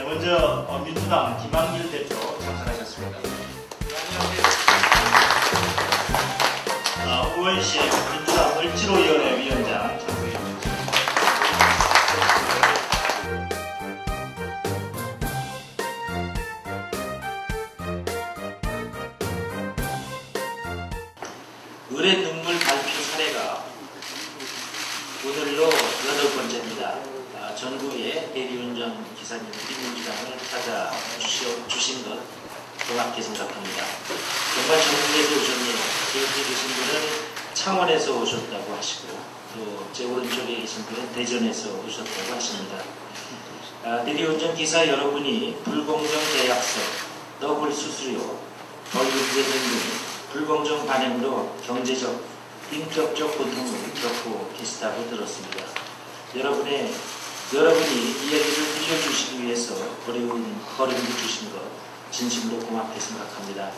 먼저 민주당 김한길 대표 참석하셨습니다. 의원실 민주당 을지로위원회 위원장 참석해주셨습니다. 을의 눈물 발표 사례가 오늘로 8번째입니다. 전국의 대리운전 기사님들이 민주당을 찾아주신 것 고맙게 생각합니다. 정말 전국에서 오셨네요. 제 옆에 계신 분은 창원에서 오셨다고 하시고 또 제 오른쪽에 계신 분은 대전에서 오셨다고 하십니다. 대리운전 기사 여러분이 불공정 계약서, 더블 수수료, 벌금제 등 불공정 반영으로 경제적, 인격적 고통을 겪고 계시다고 들었습니다. 여러분이 이야기를 들려주시기 위해서 어려운 걸음을 주신 것 진심으로 고맙게 생각합니다.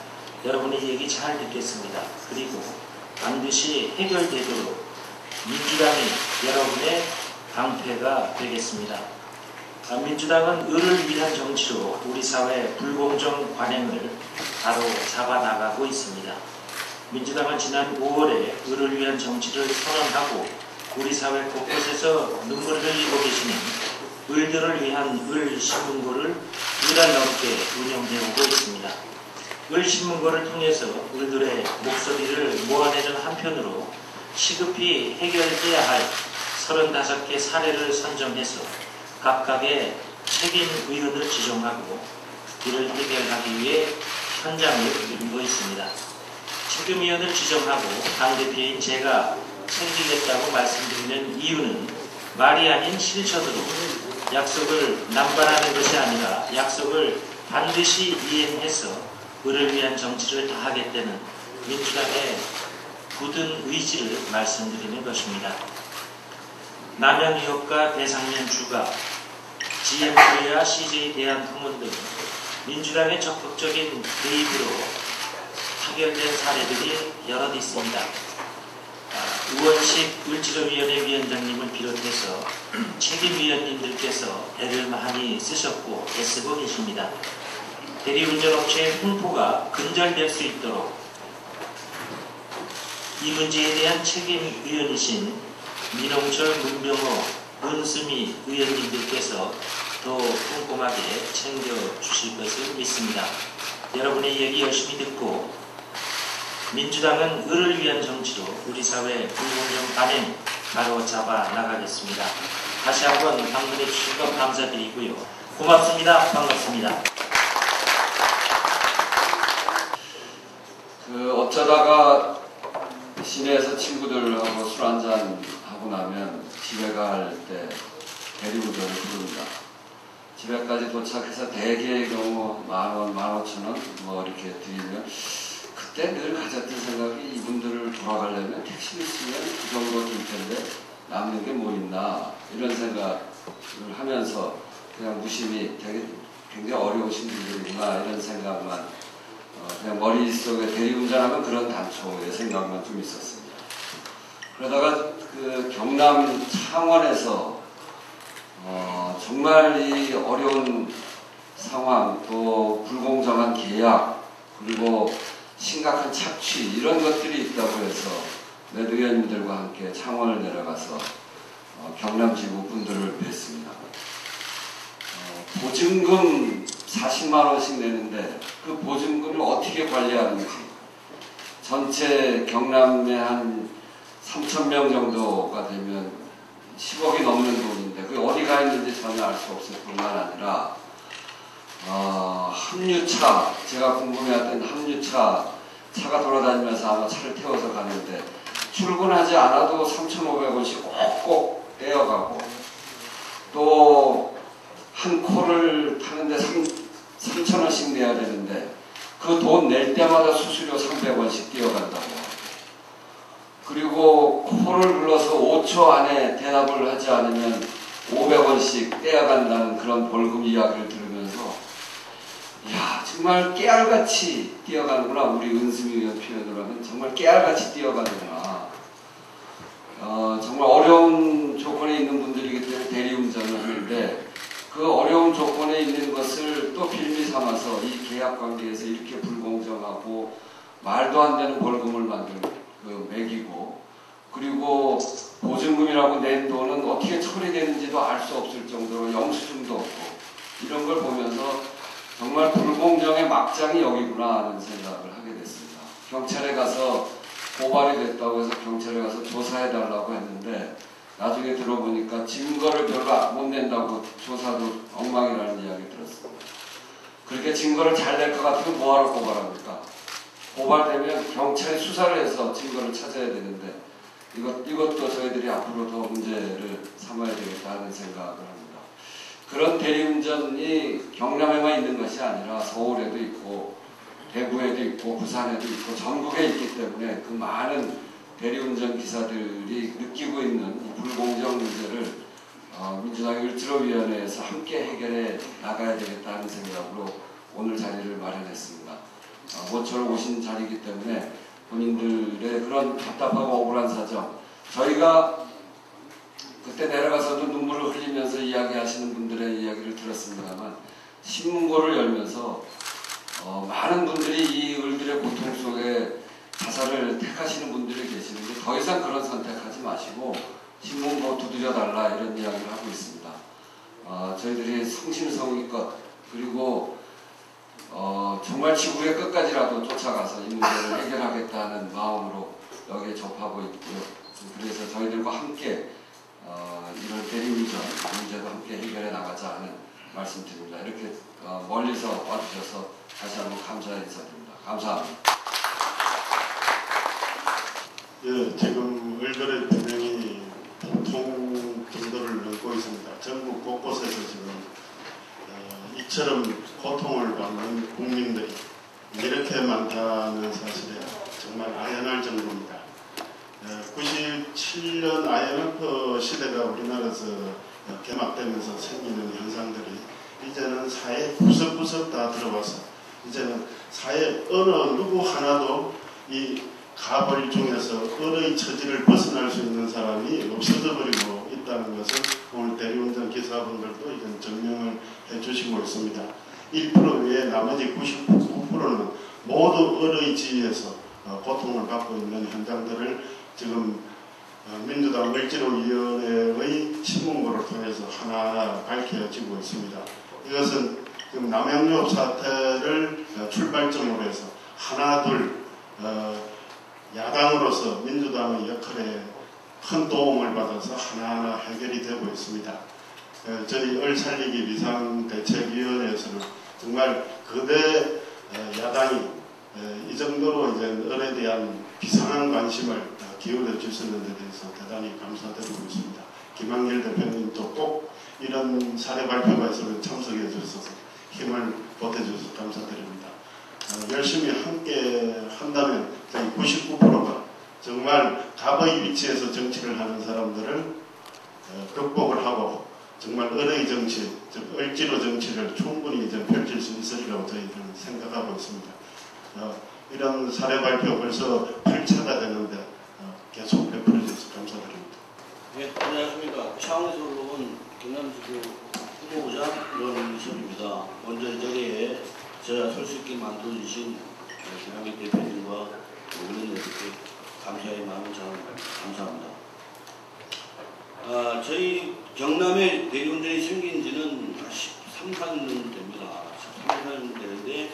여러분의 얘기 잘 듣겠습니다. 그리고 반드시 해결되도록 민주당이 여러분의 방패가 되겠습니다. 민주당은 을을 위한 정치로 우리 사회 불공정 관행을 바로 잡아나가고 있습니다. 민주당은 지난 5월에 을을 위한 정치를 선언하고 우리 사회 곳곳에서 눈물을 흘리고 계시는 을들을 위한 을신문고를 2달 넘게 운영해오고 있습니다. 을신문고를 통해서 을들의 목소리를 모아내는 한편으로 시급히 해결돼야 할 35개 사례를 선정해서 각각의 책임 의원을 지정하고 이를 해결하기 위해 현장을 누비고 있습니다. 책임위원을 지정하고 당대표인 제가 챙기겠다고 말씀드리는 이유는 말이 아닌 실천으로 약속을 남발하는 것이 아니라 약속을 반드시 이행해서 을을 위한 정치를 다하겠다는 민주당의 굳은 의지를 말씀드리는 것입니다. 남양유업과 대상면 주가, GM코리아, CJ 대한통운 등 민주당의 적극적인 개입으로 타결된 사례들이 여럿 있습니다. 우원식 을지로위원회 위원장님을 비롯해서 책임위원님들께서 애를 많이 쓰셨고 애쓰고 계십니다. 대리운전업체의 홍보가 근절될 수 있도록 이 문제에 대한 책임위원이신 민홍철, 문병호, 은수미 의원님들께서 더 꼼꼼하게 챙겨주실 것을 믿습니다. 여러분의 얘기 열심히 듣고 민주당은 을을 위한 정치로 우리 사회 불공정 관행 바로 잡아 나가겠습니다. 다시 한번 방문해 주신 것 감사드리고요. 고맙습니다. 반갑습니다. 어쩌다가 시내에서 친구들하고 술 한잔 하고 나면 집에 갈 때 대리운전을 부릅니다. 집에까지 도착해서 대개의 경우 10,000원, 15,000원 뭐 이렇게 드리면 그때 늘 가졌던 생각이 이분들을 돌아가려면 택시를 쓰면 그 정도 들 텐데 남는 게 뭐 있나 이런 생각을 하면서 그냥 무심히 되게 굉장히 어려우신 분들이구나 이런 생각만 그냥 머릿속에 대리운전하면 그런 단초의 생각만 좀 있었습니다. 그러다가 그 경남 창원에서 정말 이 어려운 상황 또 불공정한 계약 그리고 심각한 착취 이런 것들이 있다고 해서 몇 의원님들과 함께 창원을 내려가서 경남지구 분들을 뵀습니다. 보증금 40만원씩 내는데 그 보증금을 어떻게 관리하는지 전체 경남에 한 3,000명 정도가 되면 10억이 넘는 돈인데 그게 어디 가 있는지 전혀 알 수 없을 뿐만 아니라 합류차, 제가 궁금해했던 합류차 차가 돌아다니면서 아마 차를 태워서 가는데 출근하지 않아도 3,500원씩 꼭꼭 떼어가고 또 한 코를 타는데 3,000원씩 내야 되는데 그 돈 낼 때마다 수수료 300원씩 떼어간다고. 그리고 코를 불러서 5초 안에 대답을 하지 않으면 500원씩 떼어간다는 그런 벌금 이야기를 들으면서 이야 정말 깨알같이 뛰어가는구나. 우리 은수미 의원 표현으로 하면 정말 깨알같이 뛰어가는구나. 정말 어려운 조건에 있는 분들이기 때문에 대리운전을 하는데 그 어려운 조건에 있는 것을 계약 관계에서 이렇게 불공정하고 말도 안 되는 벌금을 매기고, 그리고 보증금이라고 낸 돈은 어떻게 처리되는지도 알 수 없을 정도로 영수증도 없고, 이런 걸 보면서 정말 불공정의 막장이 여기구나 하는 생각을 하게 됐습니다. 경찰에 가서 고발이 됐다고 해서 경찰에 가서 조사해달라고 했는데 나중에 들어보니까 증거를 별로 못 낸다고 조사도 엉망이라는 이야기 들었습니다. 그렇게 증거를 잘 낼 것 같으면 뭐하러 고발합니까? 고발되면 경찰이 수사를 해서 증거를 찾아야 되는데 이것도 저희들이 앞으로 더 문제를 삼아야 되겠다 하는 생각을 합니다. 그런 대리운전이 경남에만 있는 것이 아니라 서울에도 있고 대구에도 있고 부산에도 있고 전국에 있기 때문에 그 많은 대리운전 기사들이 느끼고 있는 이 불공정 문제를 민주당 을지로위원회에서 함께 해결해 나가야 되겠다 하는 생각으로 오늘 자리를 마련했습니다. 모처럼 오신 자리이기 때문에 본인들의 그런 답답하고 억울한 사정, 저희가 그때 내려가서도 눈물을 흘리면서 이야기하시는 분들의 이야기를 들었습니다만 신문고를 열면서 많은 분들이 이 을들의 고통 속에 자살을 택하시는 분들이 계시는데 더 이상 그런 선택하지 마시고 신문고 두드려달라 이런 이야기를 하고 있습니다. 저희들이 성심성의껏 그리고 정말 지구의 끝까지라도 쫓아가서 이 문제를 해결하겠다는 마음으로 여기에 접하고 있고요. 그래서 저희들과 함께 이런 대리운전 문제도 함께 해결해 나가자 하는 말씀드립니다. 이렇게 멀리서 와주셔서 다시 한번 감사의 인사드립니다. 감사합니다. 예, 지금 을들의 비명이 보통 정도를 넘고 있습니다. 전국 곳곳에서 지금 이처럼 고통을 받는 국민들이 이렇게 많다는 사실에 정말 아연할 정도입니다. 97년 IMF 시대가 우리나라에서 개막되면서 생기는 현상들이 이제는 사회 구석구석 다 들어와서 이제는 사회 어느 누구 하나도 이 가벌 중에서 을의 처지를 벗어날 수 있는 사람이 없어져 버리고 있다는 것을 오늘 대리운전 기사분들도 이제 증명을 해주시고 있습니다. 1% 외에 나머지 99%는 모두 을의 지위에서 고통을 받고 있는 현장들을 지금 민주당 을지로위원회의 신문고를 통해서 하나하나 밝혀지고 있습니다. 이것은 지금 남양유 사태를 출발점으로 해서 하나 둘 야당으로서 민주당의 역할에 큰 도움을 받아서 하나하나 해결이 되고 있습니다. 저희 을살리기 비상대책위원회에서는 정말 거대 야당이 이 정도로 이제 을에 대한 비상한 관심을 기울여 주시는 데 대해서 대단히 감사드리고 있습니다. 김한길 대표님도 꼭 이런 사례 발표가 있으면 참석해 주셔서 힘을 보태주셔서 감사드립니다. 열심히 함께 한다면 저희 99%가 정말 갑의 위치에서 정치를 하는 사람들을 극복을 하고 정말 을의 정치, 즉 을지로 정치를 충분히 이제 펼칠 수 있으리라고 저희들은 생각하고 있습니다. 이런 사례 발표 벌써 8차가 되는데 계속 베풀어 주셔서 감사드립니다. 네, 안녕하십니까. 차원에서 온 경남지구 후보부장 런민섭입니다. 먼저 이 자리에 제가 설 수 있게 만들어주신 김한길 대표님과 의원님들께 감사의 마음을 전합니다. 감사합니다. 저희 경남에 대리운전이 생긴 지는 13, 14년 됩니다. 13, 14년 되는데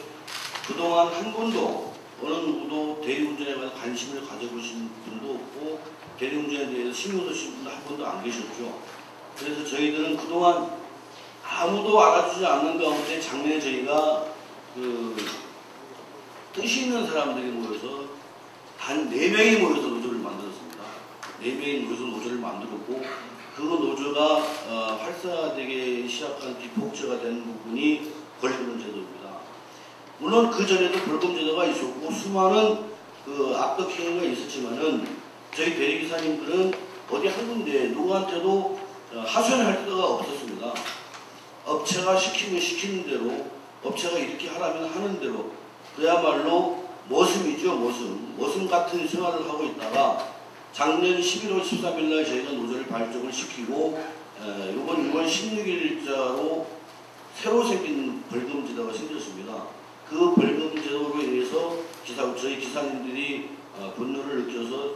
그동안 한 번도 어느 누구도 대리운전에 관해서 관심을 가져보신 분도 없고 대리운전에 대해서 신경 쓰신 분도 한 번도 안 계셨죠. 그래서 저희들은 그동안 아무도 알아주지 않는 가운데 작년에 저희가 뜻이 있는 사람들이 모여서 단 4명이 모여서 노조를 만들었습니다. 4명이 모여서 노조를 만들었고 그 노조가 활성화되기 시작한 비폭제가 된 부분이 벌금 제도입니다. 물론 그 전에도 벌금 제도가 있었고 수많은 악덕 행위가 있었지만은 저희 대리기사님들은 어디 한 군데 누구한테도 하소연할 데가 없었습니다. 업체가 시키면 시키는 대로 업체가 이렇게 하라면 하는 대로 그야말로 머슴이죠. 머슴 같은 생활을 하고 있다가 작년 11월 13일 날 저희가 노조를 발족을 시키고 이번 6월 16일자로 새로 생긴 벌금 제도가 생겼습니다. 그 벌금 제도로 인해서 저희 기사님들이 분노를 느껴서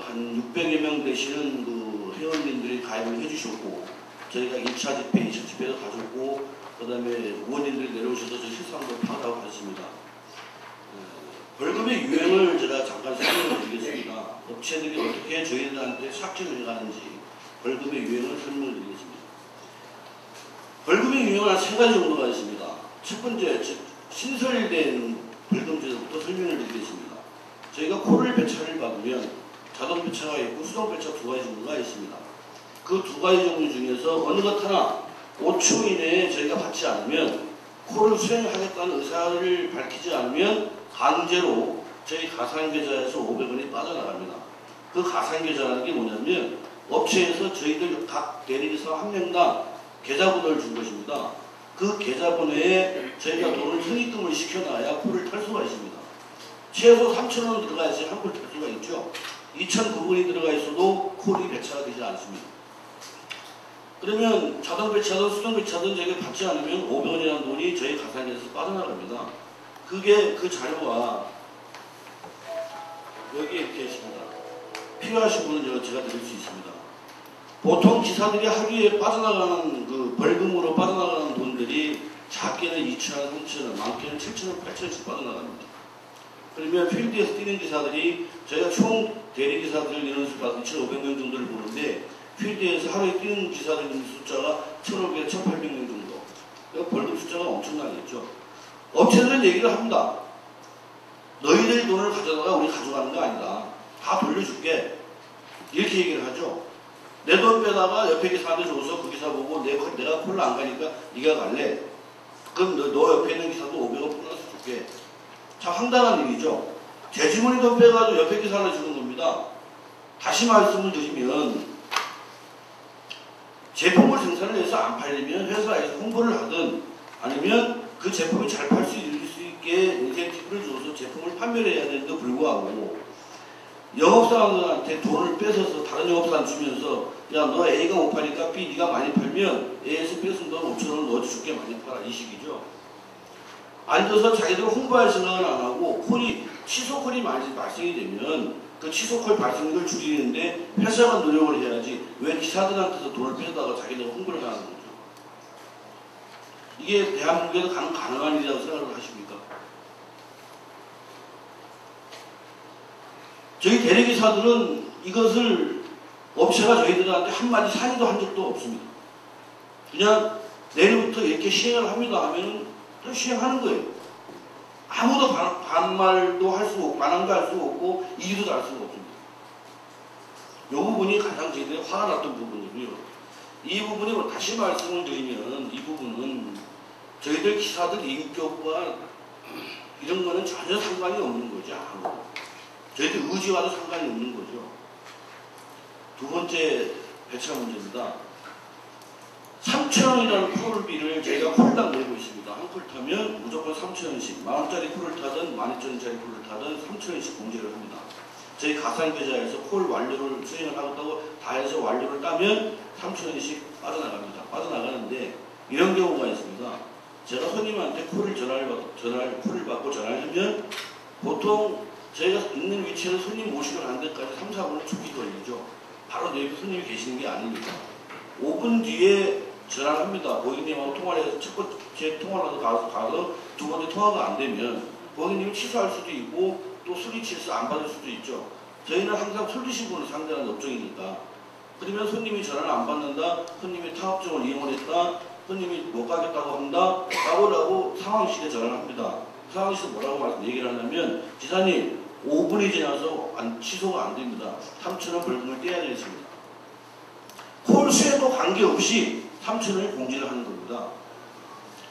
한 600여 명 되시는 그 회원님들이 가입을 해주셨고, 저희가 1차 집회, 2차 집회도 가졌고, 그 다음에 의원님들이 내려오셔서 저희 실상도 파악하고 갔습니다. 벌금의 유형을 제가 잠깐 설명을 드리겠습니다. 업체들이 어떻게 저희들한테 삭제를 해가는지 벌금의 유형을 설명을 드리겠습니다. 벌금의 유형은 한 3가지 정도가 있습니다. 첫 번째, 신설된 벌금제도부터 설명을 드리겠습니다. 저희가 코를 배차를 받으면 자동 배차가 있고 수동 배차 2가지 정도가 있습니다. 그 2가지 정도 중에서 어느 것 하나 5초 이내에 저희가 받지 않으면, 코를 수행하겠다는 의사를 밝히지 않으면 강제로 저희 가상계좌에서 500원이 빠져나갑니다. 그 가상계좌라는 게 뭐냐면 업체에서 저희들 각 대리기사 한 명당 계좌번호를 준 것입니다. 그 계좌번호에 저희가 돈을 현입금을 시켜놔야 코를 탈 수가 있습니다. 최소 3,000원 들어가 있어야 한 콜 탈 수가 있죠. 2,900원이 들어가 있어도 콜이 배차가 되지 않습니다. 그러면 자동 배차든 수동 배차든 저희가 받지 않으면 500원이라는 돈이 저희 가상계좌에서 빠져나갑니다. 그게 그 자료가 여기에 이렇게 있습니다. 필요하신 분은 제가 드릴 수 있습니다. 보통 기사들이 하루에 빠져나가는 그 벌금으로 빠져나가는 돈들이 작게는 2,000원, 3,000원, 많게는 7,000원, 8,000원씩 빠져나갑니다. 그러면 필드에서 뛰는 기사들이 저희가 총 대리기사들 인원수 봐서 2,500명 정도를 보는데 필드에서 하루에 뛰는 기사들 숫자가 1,500, 1,800명 정도. 그러니까 벌금 숫자가 엄청나겠죠. 업체들은 얘기를 합니다. 너희들 돈을 가져다가 우리 가져가는 거 아니다. 다 돌려줄게. 이렇게 얘기를 하죠. 내 돈 빼다가 옆에 기사한테 줘서 그 기사 보고 내가 콜로 안 가니까 네가 갈래. 그럼 너 옆에 있는 기사도 500원 보너스 줄게. 참 황당한 일이죠. 제 주머니 돈 빼가지고 옆에 기사를 주는 겁니다. 다시 말씀을 드리면 제품을 생산을 해서 안 팔리면 회사에서 홍보를 하든 아니면 그 제품이 잘 팔 수 있게 인센티브를 줘서 제품을 판매를 해야 되는데 불구하고 영업사원들한테 돈을 뺏어서 다른 영업사원 주면서 야 너 A가 못 파니까 B 네가 많이 팔면 A에서 뺏은 돈 5,000원 너한테 줄게 많이 팔아 이 식이죠. 앉아서 자기들 홍보할 생각을 안 하고 취소 콜이 발생이 되면 그 취소 콜 발생률을 줄이는데 회사가 노력을 해야지 왜 기사들한테서 돈을 뺏다가 자기네가 홍보를 하는 거죠. 이게 대한민국에서 가능한 일이라고 생각을 하십니까? 저희 대리기사들은 이것을 업체가 저희들한테 한마디 상의도 한 적도 없습니다. 그냥 내일부터 이렇게 시행을 합니다 하면은 또 시행하는 거예요. 아무도 반말도 할 수가 없고, 반항도 할 수가 없고, 이의도 할 수가 없습니다. 이 부분이 가장 저희들이 화가 났던 부분이고요. 이 부분이 다시 말씀을 드리면, 이 부분은 저희들 기사들 인격과 이런 거는 전혀 상관이 없는 거죠. 저희들 의지와도 상관이 없는 거죠. 두 번째 배차 문제입니다. 3,000원이라는 콜비를 저희가 콜당 내고 있습니다. 한 콜 타면 무조건 3,000원씩, 10,000원짜리 콜을 타든 12,000원짜리 콜을 타든 3,000원씩 공제를 합니다. 저희 가상계좌에서 콜 완료를 수행을 하겠다고 다 해서 완료를 따면 3,000원씩 빠져나갑니다. 빠져나가는데 이런 경우가 있습니다. 제가 손님한테 콜을 받고 전화를 하면 보통 저희가 있는 위치에서 손님 모시고 간 데까지 3, 4분은 초기 걸리죠. 바로 내 옆에 손님이 계시는 게 아닙니다. 5분 뒤에 전화를 합니다. 고객님하고 통화를 해서 첫 번째 통화라도 가서 두 번째 통화가 안 되면 고객님이 취소할 수도 있고 또 술이 취해서 안 받을 수도 있죠. 저희는 항상 술 드신 분을 상대하는 업종이니까. 그러면 손님이 전화를 안 받는다, 손님이 타협점을 이용을 했다, 손님이 못 가겠다고 한다, 라고 상황실에 전화를 합니다. 상황실에서 뭐라고 얘기를 하냐면 기사님 5분이 지나서 취소가 안 됩니다. 3,000원 벌금을 떼야 되겠습니다. 콜 수행도 관계없이 3,000원을 공제를 하는 겁니다.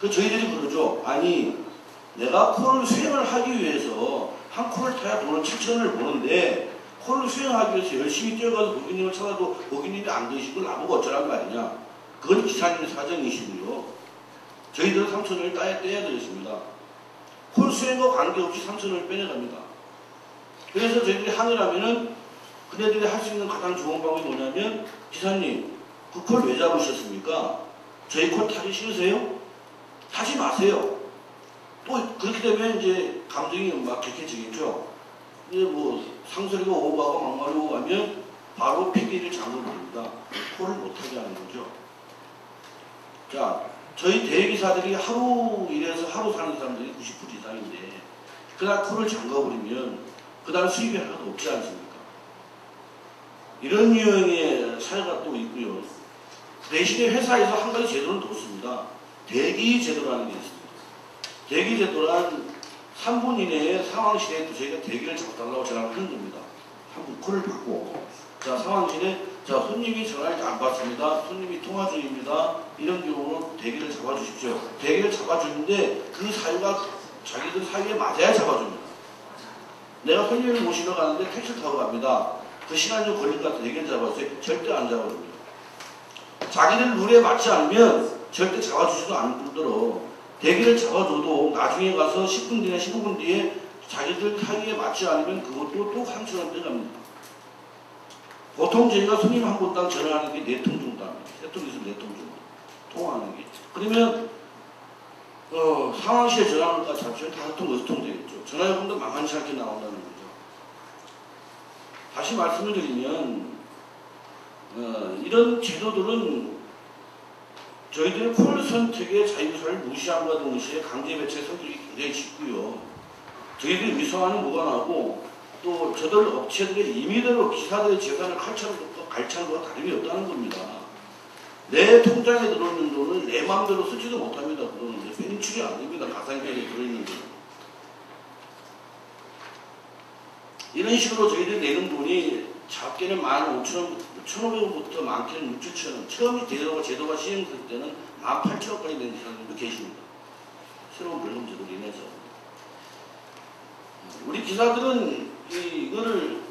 저희들이 그러죠. 아니 내가 콜을 수행을 하기 위해서 한 콜을 타야 돈을 7,000원을 버는데 콜을 수행하기 위해서 열심히 뛰어가서 고객님을 찾아도 고객님이 안 계시고 나보고 어쩌란 말이냐. 그건 기사님의 사정이시고요. 저희들은 3,000원을 떼야 되겠습니다. 콜 수행과 관계없이 3,000원을 빼내갑니다. 그래서 저희들이 항의를 하면은 그네들이 할 수 있는 가장 좋은 방법이 뭐냐면 기사님 그 콜 왜 잡으셨습니까? 저희 콜 타기 싫으세요? 타지 마세요. 또 그렇게 되면 이제 감정이 막 격해지겠죠. 이제 뭐 상소리가 오고 가고 막말이 오고 하면 바로 폐기를 잠궈버립니다. 코를 못하게 하는 거죠. 자, 저희 대기사들이 하루 일해서 하루 사는 사람들이 90% 이상인데 그날 코를 잠가버리면 그날 수입이 하나도 없지 않습니까? 이런 유형의 사례가 또 있고요. 대신에 회사에서 한 가지 제도는 더 있습니다. 대기 제도라는 게 있습니다. 대기 제도란 3분 이내에 상황실에 저희가 대기를 잡아달라고 전화를 하는 겁니다. 3분 콜을 받고, 자, 상황실에, 자, 손님이 전화를 안 받습니다. 손님이 통화 중입니다. 이런 경우는 대기를 잡아주십시오. 대기를 잡아주는데 그 사유가 자기들 사유에 맞아야 잡아줍니다. 내가 손님을 모시러 가는데 택시를 타고 갑니다. 그 시간이 좀 걸릴 것 같아 대기를 잡아주세요. 절대 안 잡아줍니다. 자기들 룰에 맞지 않으면 절대 잡아주지도 않을 뿐더러 대기를 잡아줘도 나중에 가서 10분 뒤나 15분 뒤에 자기들 사이에 맞지 않으면 그것도 또 3,000원 떼갑니다. 보통 저희가 손님 한 분당 전화하는 게 4통 정도 합니다. 3통에서 4통 정도 통화하는 게. 그러면 상황실에 전화하니까 잡히면 5통, 6통 되겠죠. 전화요금도 만만치 않게 나온다는 거죠. 다시 말씀을 드리면 이런 제도들은 저희들의 콜 선택의 자유사를 무시함과 동시에 강제 배치 성격이 굉장히 짙고요. 저희들이 위성하는 무관하고 또 저들 업체들의 임의대로 기사들의 재산을 갈취하는 것과 다름이 없다는 겁니다. 내 통장에 들어오는 돈을 내 마음대로 쓰지도 못합니다. 그거는 인출이 안 됩니다. 가상기관에 들어있는 돈. 이런 식으로 저희들이 내는 돈이 작게는 15,000원, 1,500원부터 많게는 6,700원. 처음에 제도가 시행될 때는 18,000원까지 내는 사람들도 계십니다. 새로운 벌금 제도로 인해서. 우리 기사들은 이거를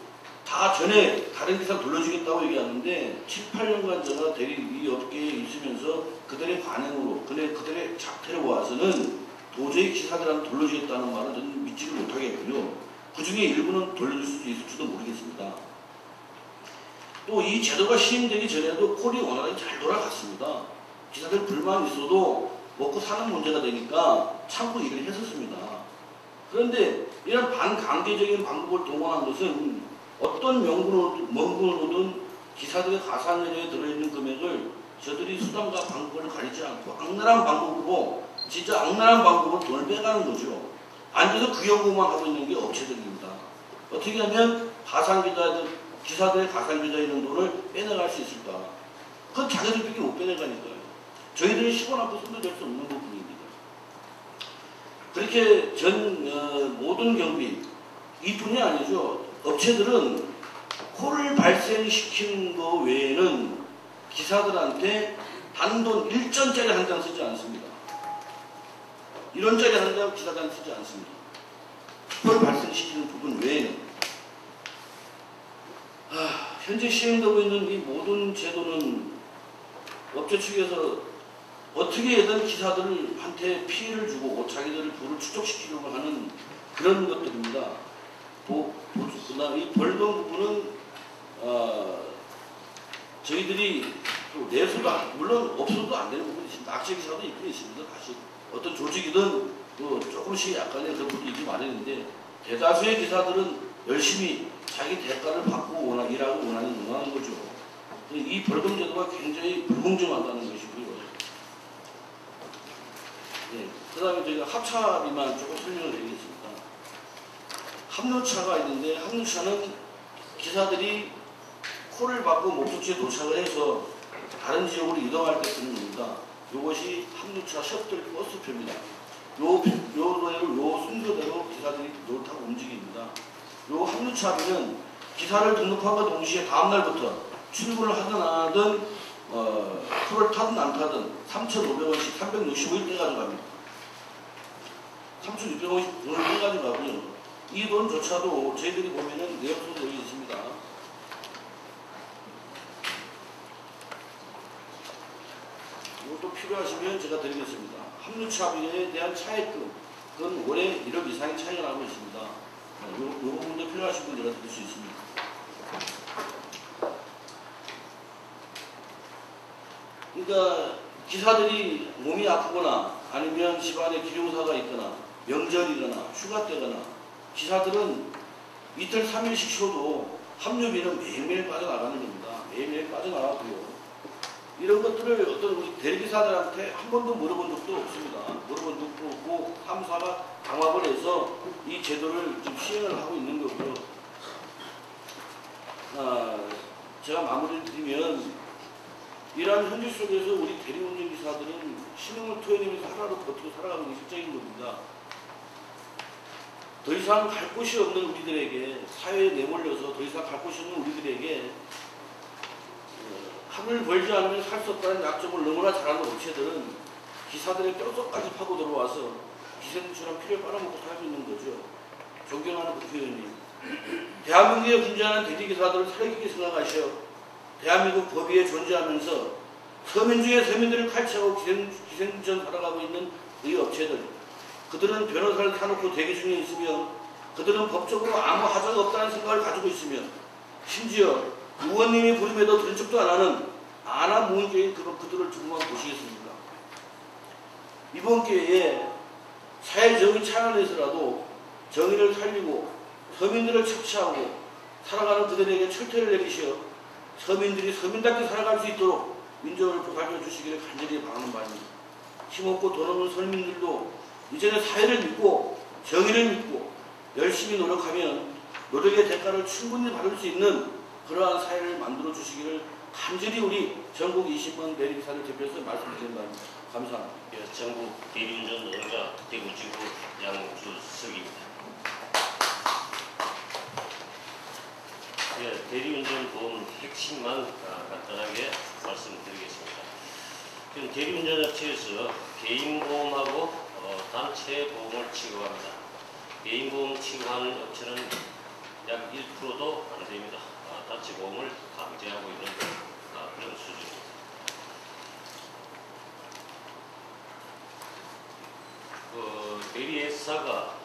다 전에 다른 기사 돌려주겠다고 얘기하는데 7, 8년간 제가 대리 이 업계에 있으면서 그들의 반응으로 그들의 작태를 보아서는 도저히 기사들한테 돌려주겠다는 말은 저는 믿지를 못하겠고요. 그 중에 일부는 돌려줄 수도 있을지도 모르겠습니다. 또 이 제도가 시행되기 전에도 콜이 원활하게 잘 돌아갔습니다. 기사들 불만이 있어도 먹고 사는 문제가 되니까 참고 일을 했었습니다. 그런데 이런 반강제적인 방법을 동원한 것은 어떤 명분으로든 기사들의 가산연료에 들어있는 금액을 저들이 수단과 방법을 가리지 않고 악랄한 방법으로 진짜 악랄한 방법으로 돈을 빼가는 거죠. 앉아서 그 연구만 하고 있는 게 업체들입니다. 어떻게 하면 기사들의 가산계좌에 있는 돈을 빼내갈 수 있을까? 그건 자기들밖에 못 빼내가니까요. 저희들이 10원 앞에 손도 댈 수 없는 부분입니다. 그렇게 모든 경비, 이뿐이 아니죠. 업체들은 콜을 발생시키는 거 외에는 기사들한테 단돈 1전짜리 한 장 쓰지 않습니다. 1원짜리 한 장 기사단에 쓰지 않습니다. 콜 발생시키는 부분 외에는. 현재 시행되고 있는 이 모든 제도는 업체 측에서 어떻게든 기사들한테 피해를 주고 자기들을 부를 축적시키려고 하는 그런 것들입니다. 그다음 이 벌금 부분은 저희들이 또 내서도 물론 없어도 안 되는 부분이 있습니다. 악재 기사도 있긴 있습니다. 다시 어떤 조직이든 또 조금씩 약간의 그런 부분이 있기 마련인데 대다수의 기사들은 열심히 자기 대가를 받고 일하고 원하는 거죠. 이 벌금 제도가 굉장히 불공정하다는 것이고요. 네, 그 다음에 저희가 합차비만 조금 설명을 드리겠습니다. 합류차가 있는데 합류차는 기사들이 콜을 받고 목적지에 도착을 해서 다른 지역으로 이동할 때 쓰는 겁니다. 이것이 합류차 셔틀 버스표입니다. 요 순서대로 기사들이 이걸 타고 움직입니다. 요 합류차비는 기사를 등록함과 동시에 다음날부터 출근을 하든 안 하든 콜을 타든 안 타든 3,500원씩 365일 떼가지고 갑니다. 3,600원씩 돈을 떼가지고 가고요. 이 돈조차도 저희들이 보면은 내역서도 여기 있습니다. 이것도 필요하시면 제가 드리겠습니다. 합류차비에 대한 차액금, 그건 올해 1억 이상의 차이가 나고 있습니다. 이 부분도 필요하신 분 제가 드릴 수 있습니다. 그러니까 기사들이 몸이 아프거나 아니면 집안에 기룡사가 있거나 명절이거나 휴가 때거나 기사들은 이틀 3일씩 쉬어도 합류비는 매일매일 빠져나가는 겁니다. 매일매일 빠져나가고요. 이런 것들을 어떤 우리 대리기사들한테 한 번도 물어본 적도 없습니다. 물어본 적도 없고 3사가 강압을 해서 이 제도를 지금 시행을 하고 있는 거고요. 제가 마무리를 드리면 이러한 현실 속에서 우리 대리운전기사들은 신용을 토해내면서 하루하루 버티고 살아가는 게 실적인 겁니다. 더 이상 갈 곳이 없는 우리들에게, 사회에 내몰려서 더 이상 갈 곳이 없는 우리들에게 합을 벌지 않으면 살 수 없다는 약점을 너무나 잘 아는 업체들은 기사들의 뼛속까지 파고 들어와서 기생충이랑 피를 빨아먹고 살고 있는 거죠. 존경하는 국회의원님, 대한민국에 분주하는 대리기사들을 살리기 생각하시어 대한민국 법위에 존재하면서 서민 중에 서민들을 칼치하고 기생충 살아가고 있는 이 업체들, 그들은 변호사를 사놓고 대기 중에 있으며 그들은 법적으로 아무 하자가 없다는 생각을 가지고 있으며 심지어 의원님이 부름에도 들은 척도 안 하는 아나무인적인 그들을 조금만 보시겠습니다. 이번 기회에 사회적인 차원에서라도 정의를 살리고 서민들을 척취하고 살아가는 그들에게 철퇴를 내리시어 서민들이 서민답게 살아갈 수 있도록 민족을 보살펴 주시기를 간절히 바라는 바입니다. 힘없고 돈 없는 서민들도 이제는 사회를 믿고 정의를 믿고 열심히 노력하면 노력의 대가를 충분히 받을 수 있는 그러한 사회를 만들어 주시기를 간절히 우리 전국 20만 대리기사를 대표해서 말씀드리는 바입니다. 감사합니다. 전국 대리운전 노동자 대구지구 양주석입니다. 대리운전 보험 핵심만 간단하게 말씀드리겠습니다. 지금 대리운전 업체에서 개인보험하고 단체 보험을 취급합니다. 개인보험 취급하는 업체는 약 1%도 안 됩니다. 단체 보험을 강제하고 있는 그런 수준입니다. 대리회사가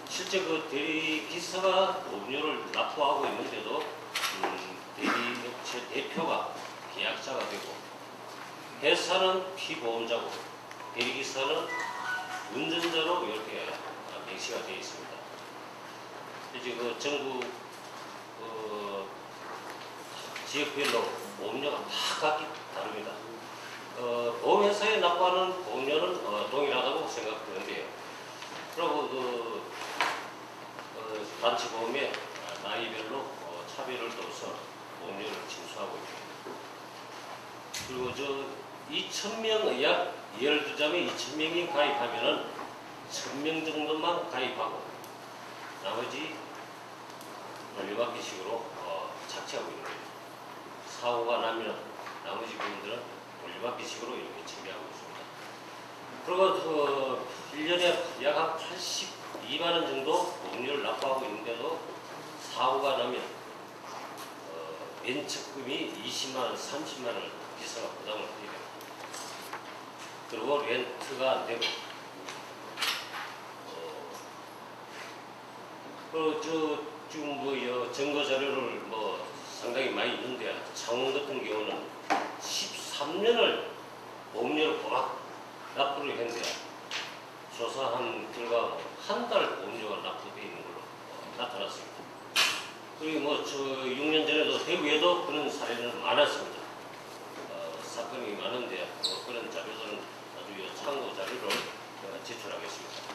실제 그 대리기사가 보험료를 납부하고 있는데도 대리업체 대표가 계약자가 되고 회사는 피보험자고 대리기사는 운전자로 이렇게 명시가 되어 있습니다. 이제 그 전국 지역별로 보험료가 다 각기 다릅니다. 보험회사에 납부하는 보험료는 동일하다고 생각되는데요. 그리고 단체 보험에 나이별로 차별을 둬서 보험료를 징수하고 있습니다. 그리고 2,000명, 약 예를 들자면 2,000명이 가입하면은 1,000명 정도만 가입하고 나머지 돌려받기식으로 착취하고 있는 거예요. 사고가 나면 나머지 부분들은 돌려받기식으로 이렇게 처리하고 있습니다. 그리고 1년에 약 82만 원 정도 보험료를 납부하고 있는데도 사고가 나면 면책금이 20만 원, 30만 원을 기사가 부담을 하게 됩니다. 그리고 렌트가 안 되고 지금 증거 자료를 상당히 많이 있는데 창원 같은 경우는 13년을 보험료를 고박 납부를 했는데 조사한 결과 한 달 보험료가 납부되어 있는 걸로 나타났습니다. 그리고 6년 전에도 대구에도 그런 사례는 많았습니다. 사건이 많은데 그런 자료들은 나중에 참고 자료를 제출하겠습니다.